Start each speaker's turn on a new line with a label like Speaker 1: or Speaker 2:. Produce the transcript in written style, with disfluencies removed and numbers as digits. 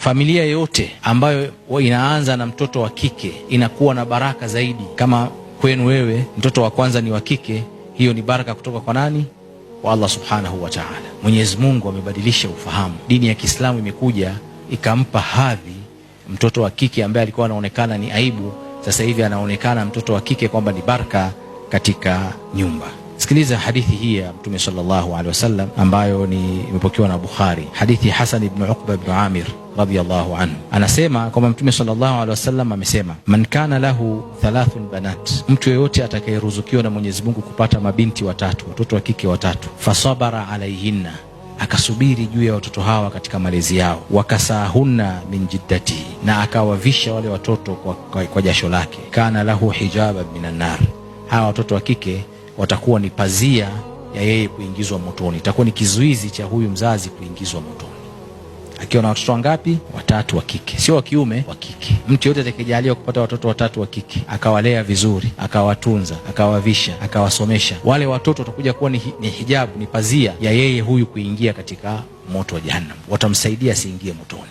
Speaker 1: Familia yote ambayo inaanza na mtoto wa kike inakuwa na baraka zaidi. Kama kwenu wewe mtoto wa kwanza ni wa kike, hiyo ni baraka kutoka kwa nani? Kwa Allah subhanahu wa ta'ala. Mwenyezi Mungu amebadilisha ufahamu. Dini ya Kiislamu imekuja ikampa hadhi mtoto wa kike ambaye alikuwa anaonekana ni aibu, sasa hivi anaonekana mtoto wa kike kwamba ni baraka katika nyumba. Sikiliza hadithi hii ya Mtume sallallahu alaihi wasallam ambayo imepokewa na Bukhari. Hadithi Hasan ibn Uqba ibn Amir radiyallahu anhu. Anasema kwamba Mtume sallallahu alaihi wasallam amesema, man kana lahu 3 banat, mtu yeyote atakayeruzukiwa na Mwenyezi Mungu kupata mabinti watatu, watoto wa kike watatu, fasabara alaihinna, akasubiri juu ya watoto hawa katika malezi yao, wakasahunna min jiddati, na akawavisha wale watoto kwa jasho lake, kana lahu hijaba minan nar, hawa watoto wa kike watakuwa ni pazia ya yeye kuingizwa motoni, itakuwa ni kizuizi cha huyu mzazi kuingizwa motoni. Akiwa na watoto wangapi? Watatu wa kike, sio wa kiume, wa kike. Mtu yote atakayejaliwa kupata watoto watatu wa kike, akawalea vizuri, akawatunza, akawavisha, akawasomesha, wale watoto watakuja kuwa ni hijabu, ni pazia ya yeye huyu kuingia katika moto wa Jahannam, watamsaidia asiingie motoni.